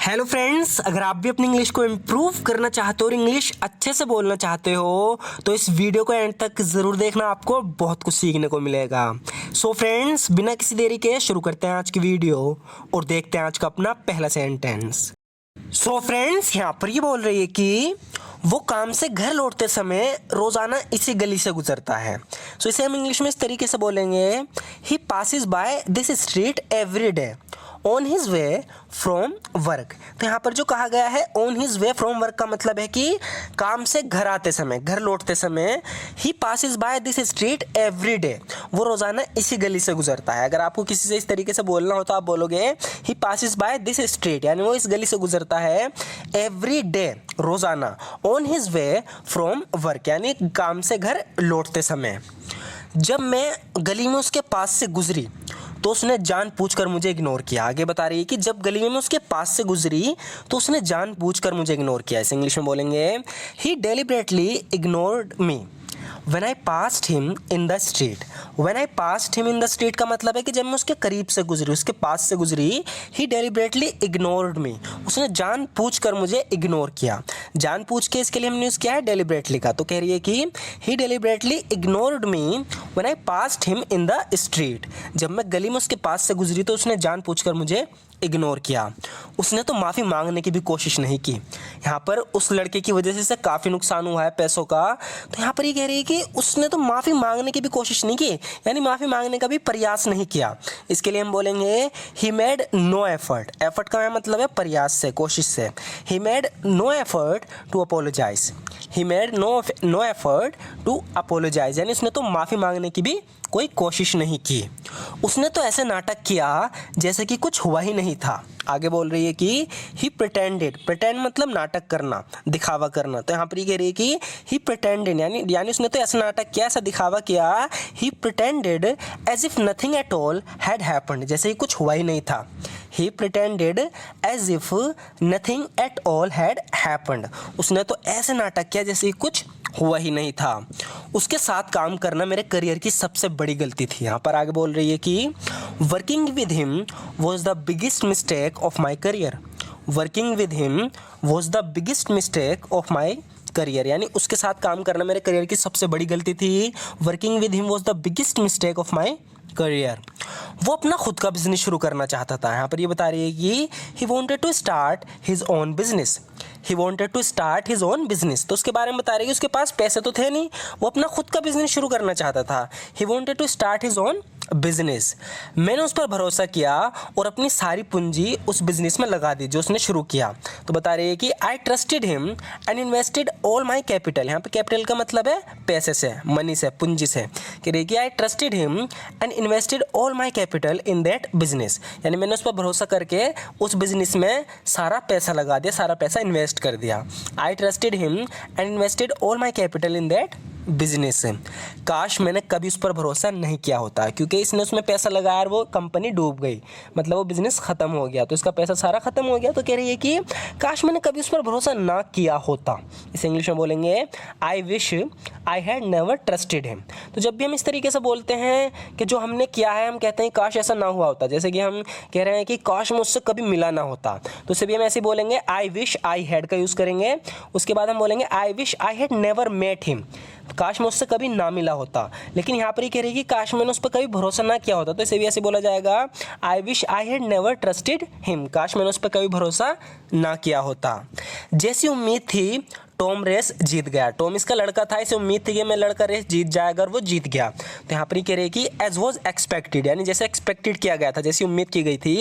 Hello friends, अगर आप भी अपनी इंग्लिश को इम्प्रूव करना चाहते हो और इंग्लिश अच्छे से बोलना चाहते हो तो इस वीडियो को एंड तक ज़रूर देखना, आपको बहुत कुछ सीखने को मिलेगा। सो फ्रेंड्स, बिना किसी देरी के शुरू करते हैं आज की वीडियो और देखते हैं आज का अपना पहला सेंटेंस। सो फ्रेंड्स, यहाँ पर ये बोल रही है कि वो काम से घर लौटते समय रोज़ाना इसी गली से गुजरता है। सो इसे हम इंग्लिश में इस तरीके से बोलेंगे, he passes by this street every day on his way from work. तो यहाँ पर जो कहा गया है on his way from work का मतलब है कि काम से घर आते समय, घर लौटते समय, he passes by this street every day, वो रोज़ाना इसी गली से गुजरता है। अगर आपको किसी से इस तरीके से बोलना हो तो आप बोलोगे ही पासिस बाय दिस स्ट्रीट, यानी वो इस गली से गुजरता है एवरी डे, रोज़ाना, on his way from work, यानी काम से घर लौटते समय। जब मैं गली में उसके पास से गुजरी तो उसने जानबूझकर मुझे इग्नोर किया। आगे बता रही है कि जब गली में उसके पास से गुजरी तो उसने जानबूझकर मुझे इग्नोर किया। इसे इंग्लिश में बोलेंगे, he deliberately ignored me when I passed him in the street. When I passed him in the street का मतलब है कि जब मैं उसके करीब से गुजरी, उसके पास से गुजरी, ही डेलिबरेटली इग्नोर्ड मी, उसने जानबूझकर मुझे इग्नोर किया। जानबूझ के इसके लिए हमने यूज़ किया है डेलिबरेटली का। तो कह रही है कि he deliberately ignored me when I passed him in the street. जब मैं गली में उसके पास से गुजरी तो उसने जानबूझकर मुझे इग्नोर किया। उसने तो माफ़ी मांगने की भी कोशिश नहीं की। यहाँ पर उस लड़के की वजह से काफ़ी नुकसान हुआ है पैसों का, तो यहाँ पर ये कह रही है कि उसने तो माफ़ी मांगने की भी कोशिश नहीं की, यानी माफ़ी मांगने का भी प्रयास नहीं किया। इसके लिए हम बोलेंगे he made no effort. Effort का मतलब है प्रयास से, कोशिश से। He made no effort to apologise. He made no effort to apologise, यानी उसने तो माफ़ी मांगने की भी कोई कोशिश नहीं की। उसने तो ऐसे नाटक किया जैसे कि कुछ हुआ ही नहीं था। आगे बोल रही है कि ही प्रिटेंडेड। प्रिटेंड मतलब नाटक करना, दिखावा करना। तो यहाँ पर ये कह रही है कि ही प्रिटेंडेड, यानी उसने तो ऐसा नाटक किया, ऐसा दिखावा किया। He pretended as if nothing at all had happened, जैसे ही कुछ हुआ ही नहीं था। He pretended as if nothing at all had happened, उसने तो ऐसे नाटक किया जैसे कुछ हुआ ही नहीं था। उसके साथ काम करना मेरे करियर की सबसे बड़ी गलती थी। यहाँ पर आगे बोल रही है कि working with him was the biggest mistake of my career. Working with him was the biggest mistake of my career, यानी उसके साथ काम करना मेरे करियर की सबसे बड़ी गलती थी। Working with him was the biggest mistake of my career. वो अपना खुद का बिजनेस शुरू करना चाहता था। यहाँ पर ये बता रही है कि he wanted to start his own business. He wanted to start his own business, तो उसके बारे में बता रही है कि उसके पास पैसे तो थे नहीं, वो अपना खुद का बिजनेस शुरू करना चाहता था। He wanted to start his own business. मैंने उस पर भरोसा किया और अपनी सारी पूंजी उस बिजनेस में लगा दी जो उसने शुरू किया। तो बता रही है कि आई trusted him and invested all my capital. यहाँ पे कैपिटल का मतलब है पैसे से, मनी से, पूंजी से। कह रही है कि आई trusted him and invested all my capital in that business, यानी मैंने उस पर भरोसा करके उस बिजनेस में सारा पैसा लगा दिया, सारा पैसा इन्वेस्ट कर दिया। आई trusted him and invested all my capital in that business. काश मैंने कभी उस पर भरोसा नहीं किया होता, क्योंकि इसने उसमें पैसा लगाया और वो कंपनी डूब गई, मतलब वो बिजनेस ख़त्म हो गया, तो इसका पैसा सारा ख़त्म हो गया। तो कह रही है कि काश मैंने कभी उस पर भरोसा ना किया होता। इसे इंग्लिश में बोलेंगे, I wish I had never trusted him. तो जब भी हम इस तरीके से बोलते हैं कि जो हमने किया है, हम कहते हैं काश ऐसा ना हुआ होता, जैसे कि हम कह रहे हैं कि काश मुझसे कभी मिला ना होता, तो इसे भी हम ऐसे बोलेंगे, आई विश आई हैड का यूज़ करेंगे। उसके बाद हम बोलेंगे I wish I had never met him, काश मैं उससे कभी ना मिला होता। लेकिन यहाँ पर ही कह रही है कि काश मैंने उस पर कभी भरोसा ना किया होता, तो इसे भी ऐसे बोला जाएगा, आई wish I had never trusted him, काश मैंने उस पर कभी भरोसा ना किया होता। जैसी उम्मीद थी टॉम रेस जीत गया। टॉम इसका लड़का था, इसे उम्मीद थी कि मैं लड़का रेस जीत जाएगा और वो जीत गया। तो यहाँ पर ही कह रही है कि एज वॉज एक्सपेक्टेड, यानी जैसे एक्सपेक्टेड किया गया था, जैसी उम्मीद की गई थी,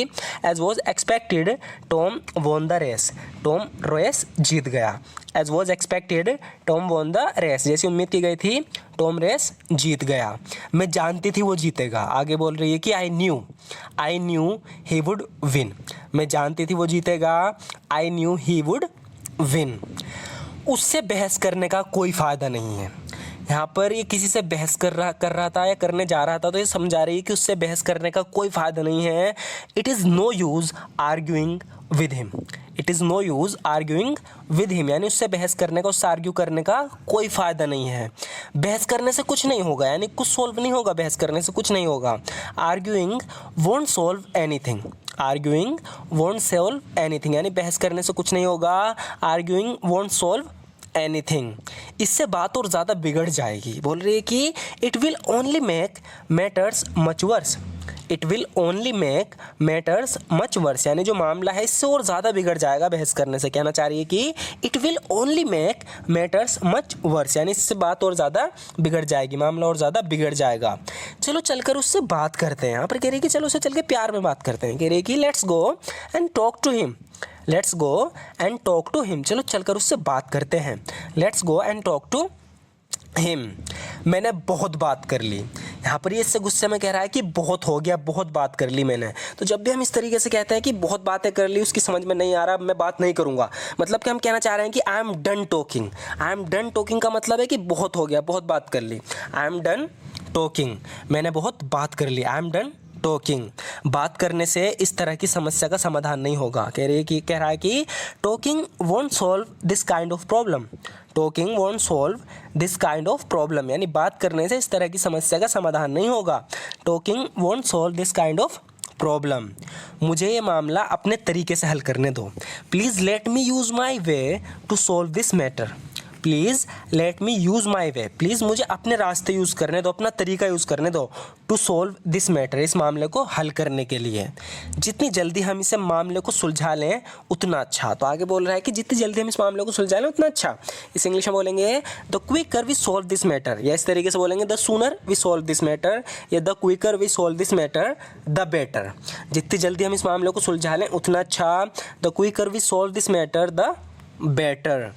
as was expected Tom won the race, Tom race जीत गया। As was expected Tom won the race, जैसी उम्मीद की गई थी टॉम रेस जीत गया। मैं जानती थी वो जीतेगा। आगे बोल रही है कि I knew he would win. मैं जानती थी वो जीतेगा, I knew he would win. उससे बहस करने का कोई फ़ायदा नहीं है। यहाँ पर ये किसी से बहस कर रहा था या करने जा रहा था, तो ये समझा रही है कि उससे बहस करने का कोई फ़ायदा नहीं है। It is no use arguing with him. It is no use arguing with him, यानी उससे बहस करने का, उससे आर्ग्यू करने का कोई फ़ायदा नहीं है। बहस करने से कुछ नहीं होगा, यानी कुछ सोल्व नहीं होगा, बहस करने से कुछ नहीं होगा। Arguing won't solve anything, arguing won't solve anything, यानी बहस करने से कुछ नहीं होगा। आर्ग्यूइंग वोंट सोल्व एनीथिंग, इससे बात और ज़्यादा बिगड़ जाएगी। बोल रही है कि it will only make matters much worse, it will only make matters much worse, यानी जो मामला है इससे और ज़्यादा बिगड़ जाएगा बहस करने से। कहना चाह रही है कि it will only make matters much worse, यानी इससे बात और ज़्यादा बिगड़ जाएगी, मामला और ज़्यादा बिगड़ जाएगा। चलो चलकर उससे बात करते हैं। यहाँ पर कह रही है कि चलो उससे चल के प्यार में बात करते हैं। कह रही है कि let's go and talk to him, let's go and talk to him, चलो चलकर उससे बात करते हैं। Let's go and talk to him, मैंने बहुत बात कर ली। यहाँ पर ये इससे गुस्से में कह रहा है कि बहुत हो गया, बहुत बात कर ली मैंने। तो जब भी हम इस तरीके से कहते हैं कि बहुत बातें कर ली, उसकी समझ में नहीं आ रहा, मैं बात नहीं करूँगा, मतलब कि हम कहना चाह रहे हैं कि I am done talking. I am done talking का मतलब है कि बहुत हो गया, बहुत बात कर ली। आई एम डन टॉकिंग, मैंने बहुत बात कर ली। आई एम डन टॉकिंग, बात करने से इस तरह की समस्या का समाधान नहीं होगा। कह रहा है कि talking won't solve this kind of problem, talking won't solve this kind of problem, यानी बात करने से इस तरह की समस्या का समाधान नहीं होगा। Talking won't solve this kind of problem, मुझे ये मामला अपने तरीके से हल करने दो। Please let me use my way to solve this matter, please let me use my way, please मुझे अपने रास्ते यूज़ करने दो, अपना तरीका यूज़ करने दो। टू सॉल्व दिस मैटर, इस मामले को हल करने के लिए। जितनी जल्दी हम इसे मामले को सुलझा लें उतना अच्छा। तो आगे बोल रहा है कि जितनी जल्दी हम इस मामले को सुलझा लें उतना अच्छा। इस इंग्लिश में बोलेंगे the quicker we solve this matter, या इस तरीके से बोलेंगे the sooner we solve this matter, या the quicker we solve this matter the better. जितनी जल्दी हम इस मामले को सुलझा लें उतना अच्छा। The quicker we solve this matter the better.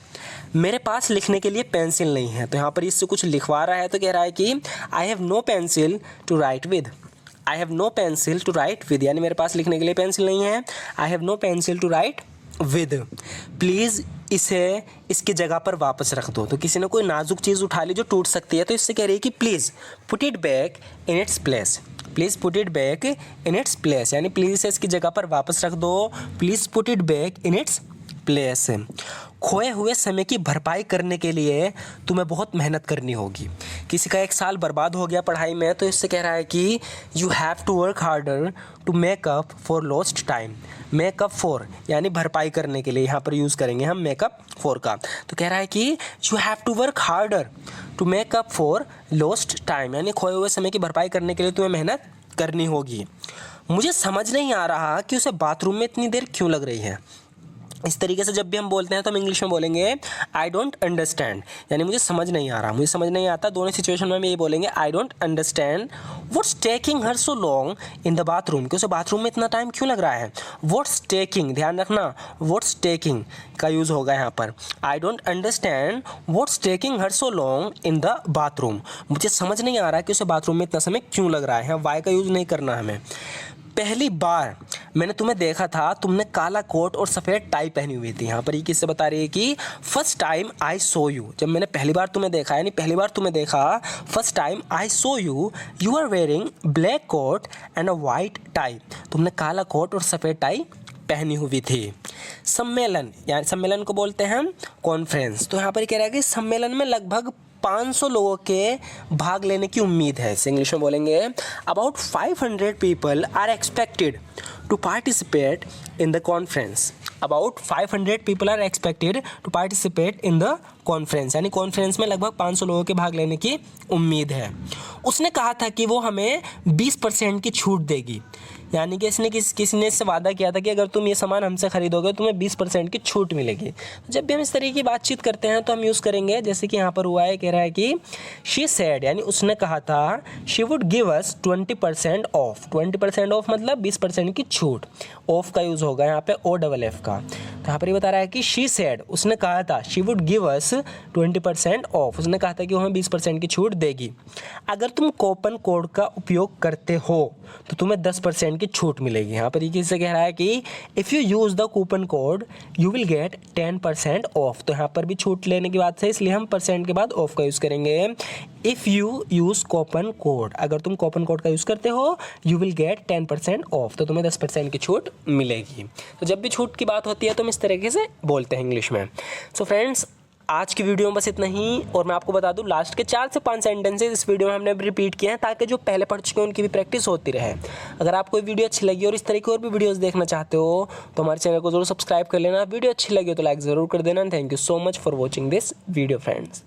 मेरे पास लिखने के लिए पेंसिल नहीं है, तो यहाँ पर इससे कुछ लिखवा रहा है। तो कह रहा है कि I have no pencil to write with, I have no pencil to write with, यानी मेरे पास लिखने के लिए पेंसिल नहीं है। I have no pencil to write with, please इसे इसकी जगह पर वापस रख दो। तो किसी ने कोई नाजुक चीज़ उठा ली जो टूट सकती है, तो इससे कह रही है कि please put it back in its place, please put it back in its place, यानी प्लीज़ इसे इसकी जगह पर वापस रख दो। Please put it back in its place. खोए हुए समय की भरपाई करने के लिए तुम्हें बहुत मेहनत करनी होगी। किसी का 1 साल बर्बाद हो गया पढ़ाई में, तो इससे कह रहा है कि you have to work harder to make up for lost time. Make up for यानी भरपाई करने के लिए, यहाँ पर यूज़ करेंगे हम मेक अप फॉर का। तो कह रहा है कि you have to work harder to make up for lost time, यानी खोए हुए समय की भरपाई करने के लिए तुम्हें मेहनत करनी होगी। मुझे समझ नहीं आ रहा कि उसे बाथरूम में इतनी देर क्यों लग रही है। इस तरीके से जब भी हम बोलते हैं तो हम इंग्लिश में बोलेंगे आई डोंट अंडरस्टैंड, यानी मुझे समझ नहीं आ रहा, मुझे समझ नहीं आता। दोनों सिचुएशन में हम ये बोलेंगे I don't understand what's taking her so long in the bathroom, कि उसे बाथरूम में इतना टाइम क्यों लग रहा है। व्हाट्स टेकिंग, ध्यान रखना व्हाट्स टेकिंग का यूज़ होगा यहाँ पर। I don't understand what's taking her so long in the bathroom, मुझे समझ नहीं आ रहा कि उसे बाथरूम में इतना समय क्यों लग रहा है। यहाँ वाई का यूज़ नहीं करना हमें। पहली बार मैंने तुम्हें देखा था तुमने काला कोट और सफ़ेद टाई पहनी हुई थी। यहाँ पर ये किससे बता रही है कि first time I saw you, जब मैंने पहली बार तुम्हें देखा, यानी पहली बार तुम्हें देखा, first time I saw you, you are wearing black coat and a white tie, तुमने काला कोट और सफ़ेद टाई पहनी हुई थी। सम्मेलन, यानी सम्मेलन को बोलते हैं हम कॉन्फ्रेंस। तो यहाँ पर कह रहा है कि सम्मेलन में लगभग 500 लोगों के भाग लेने की उम्मीद है। इसे इंग्लिश में बोलेंगे about 500 people are expected to participate in the conference. About 500 people are expected to participate in the conference, यानी कॉन्फ्रेंस में लगभग 500 लोगों के भाग लेने की उम्मीद है। उसने कहा था कि वो हमें 20% की छूट देगी, यानी कि किसी ने इससे वादा किया था कि अगर तुम ये सामान हमसे खरीदोगे तो तुम्हें 20% की छूट मिलेगी। जब भी हम इस तरीके की बातचीत करते हैं तो हम यूज़ करेंगे, जैसे कि यहाँ पर हुआ है, कह रहा है कि शी सेड, यानी उसने कहा था, she would give us 20% of. 20% of मतलब 20% की छूट। ऑफ का यूज़ होगा यहाँ पे OFF का। तो यहाँ पर ये बता रहा है कि शी सेड, उसने कहा था, she would give us 20% of, उसने कहा था कि वो हमें 20% की छूट देगी। अगर तुम कूपन कोड का उपयोग करते हो तो तुम्हें 10% की छूट मिलेगी। यहाँ पर ये किससे कह रहा है कि if you use the coupon code you will get 10% of. तो यहाँ पर भी छूट लेने की बात है, इसलिए हम परसेंट के बाद ऑफ का यूज़ करेंगे। If you use coupon code, अगर तुम कूपन कोड का यूज़ करते हो यू विल गेट 10% ऑफ, तो तुम्हें 10% की छूट मिलेगी। तो जब भी छूट की बात होती है तो हम इस तरीके से बोलते हैं इंग्लिश में। सो फ्रेंड्स, आज की वीडियो में बस इतना ही। और मैं आपको बता दूं, लास्ट के 4 से 5 सेंटेंसेस इस वीडियो में हमने रिपीट किए हैं ताकि जो पहले पढ़ चुके हैं उनकी भी प्रैक्टिस होती रहे। अगर आपको वीडियो अच्छी लगी और इस तरह की और भी वीडियोस देखना चाहते हो तो हमारे चैनल को जरूर सब्सक्राइब कर लेना। वीडियो अच्छी लगी हो तो लाइक ज़रूर कर देना। Thank you so much for watching this video friends.